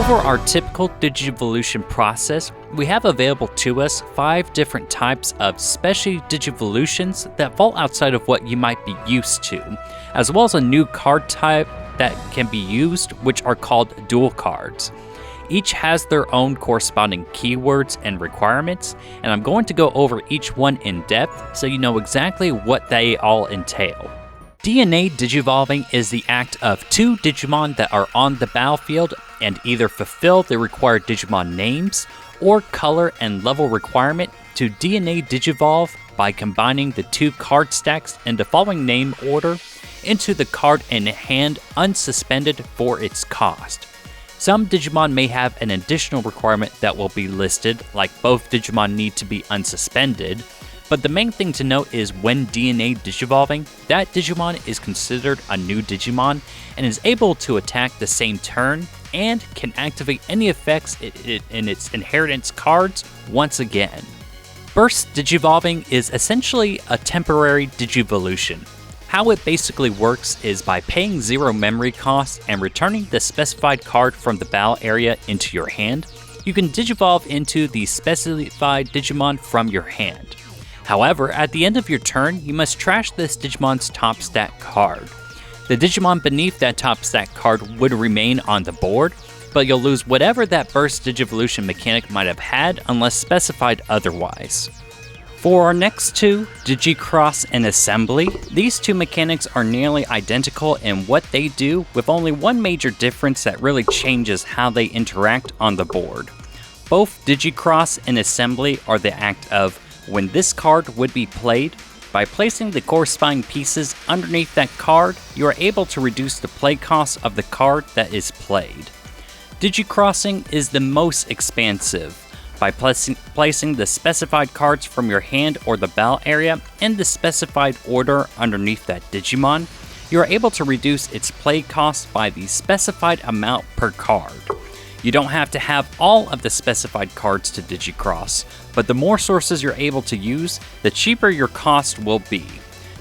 For our typical Digivolution process, we have available to us 5 different types of special Digivolutions that fall outside of what you might be used to, as well as a new card type that can be used, which are called dual cards. Each has their own corresponding keywords and requirements, and I'm going to go over each one in depth so you know exactly what they all entail. DNA Digivolving is the act of 2 Digimon that are on the battlefield and either fulfill the required Digimon names or color and level requirement to DNA Digivolve by combining the 2 card stacks in the following name order into the card in hand unsuspended for its cost. Some Digimon may have an additional requirement that will be listed, like both Digimon need to be unsuspended, but the main thing to note is when DNA Digivolving, that Digimon is considered a new Digimon and is able to attack the same turn and can activate any effects in its inheritance cards once again. Burst Digivolving is essentially a temporary Digivolution. How it basically works is by paying 0 memory costs and returning the specified card from the battle area into your hand, you can Digivolve into the specified Digimon from your hand. However, at the end of your turn, you must trash this Digimon's top stat card. The Digimon beneath that top stat card would remain on the board, but you'll lose whatever that Burst Digivolution mechanic might have had unless specified otherwise. For our next 2, Digi-Xros and Assembly, these 2 mechanics are nearly identical in what they do, with only one major difference that really changes how they interact on the board. Both Digi-Xros and Assembly are the act of when this card would be played. By placing the corresponding pieces underneath that card, you are able to reduce the play cost of the card that is played. Digi-Crossing is the most expansive. By placing the specified cards from your hand or the battle area in the specified order underneath that Digimon, you are able to reduce its play cost by the specified amount per card. You don't have to have all of the specified cards to Digi-Cross, but the more sources you're able to use, the cheaper your cost will be.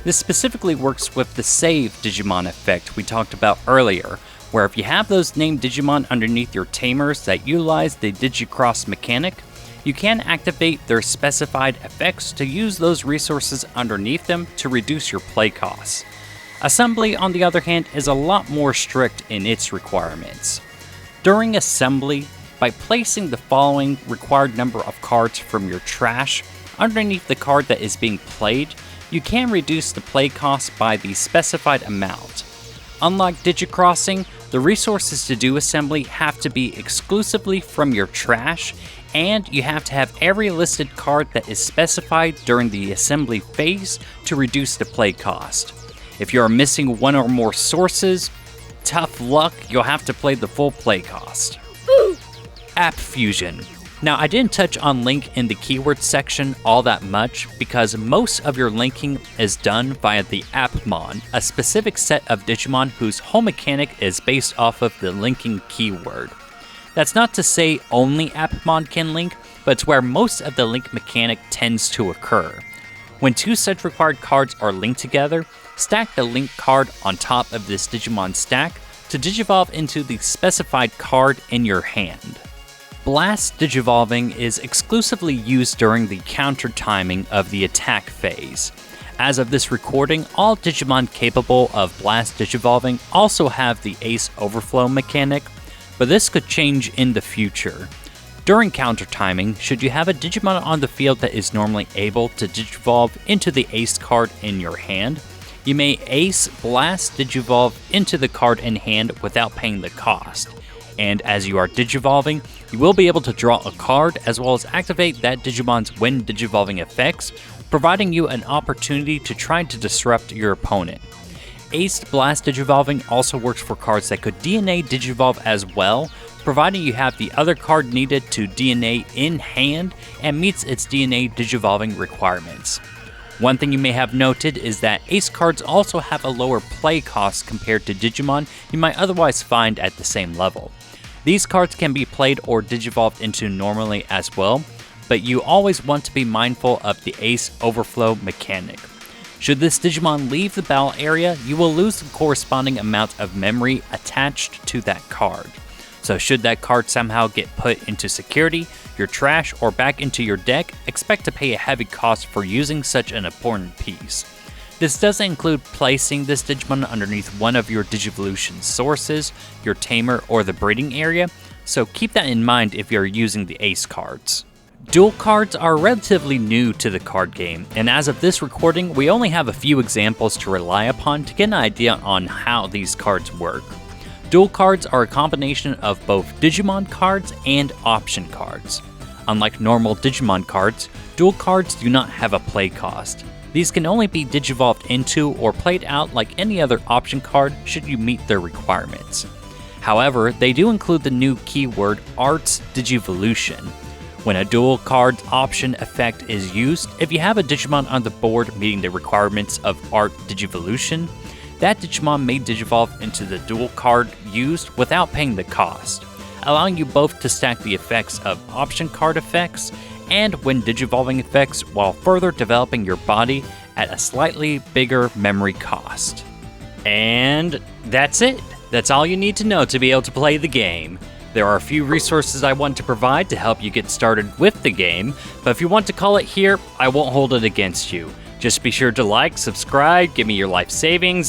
This specifically works with the Save Digimon effect we talked about earlier, where if you have those named Digimon underneath your tamers that utilize the Digi-Cross mechanic, you can activate their specified effects to use those resources underneath them to reduce your play costs. Assembly, on the other hand, is a lot more strict in its requirements. During Assembly, by placing the following required number of cards from your trash underneath the card that is being played, you can reduce the play cost by the specified amount. Unlike Digi-Crossing, the resources to do Assembly have to be exclusively from your trash, and you have to have every listed card that is specified during the Assembly phase to reduce the play cost. If you are missing one or more sources, tough luck, you'll have to play the full play cost. App Fusion. Now, I didn't touch on link in the keyword section all that much because most of your linking is done via the Appmon, a specific set of Digimon whose whole mechanic is based off of the linking keyword. That's not to say only Appmon can link, but it's where most of the link mechanic tends to occur. When 2 such required cards are linked together, stack the link card on top of this Digimon stack to digivolve into the specified card in your hand. Blast Digivolving is exclusively used during the counter timing of the attack phase. As of this recording, all Digimon capable of Blast Digivolving also have the Ace Overflow mechanic, but this could change in the future. During counter timing, should you have a Digimon on the field that is normally able to Digivolve into the Ace card in your hand, you may Ace Blast Digivolve into the card in hand without paying the cost. And as you are Digivolving, you will be able to draw a card as well as activate that Digimon's when Digivolving effects, providing you an opportunity to try to disrupt your opponent. Aced Blast Digivolving also works for cards that could DNA Digivolve as well, providing you have the other card needed to DNA in hand and meets its DNA Digivolving requirements. One thing you may have noted is that Ace cards also have a lower play cost compared to Digimon you might otherwise find at the same level. These cards can be played or Digivolved into normally as well, but you always want to be mindful of the Ace Overflow mechanic. Should this Digimon leave the battle area, you will lose the corresponding amount of memory attached to that card. So should that card somehow get put into security, your trash, or back into your deck, expect to pay a heavy cost for using such an important piece. This doesn't include placing this Digimon underneath one of your Digivolution sources, your tamer, or the breeding area, so keep that in mind if you're using the ace cards. Duel cards are relatively new to the card game, and as of this recording, we only have a few examples to rely upon to get an idea on how these cards work. Duel cards are a combination of both Digimon cards and option cards. Unlike normal Digimon cards, duel cards do not have a play cost. These can only be digivolved into or played out like any other option card should you meet their requirements. However, they do include the new keyword Arts Digivolution. When a dual card's option effect is used, if you have a Digimon on the board meeting the requirements of Art Digivolution, that Digimon may digivolve into the dual card used without paying the cost, allowing you both to stack the effects of option card effects and when digivolving effects while further developing your body at a slightly bigger memory cost. And that's it. That's all you need to know to be able to play the game. There are a few resources I want to provide to help you get started with the game, but if you want to call it here, I won't hold it against you. Just be sure to like, subscribe, give me your life savings,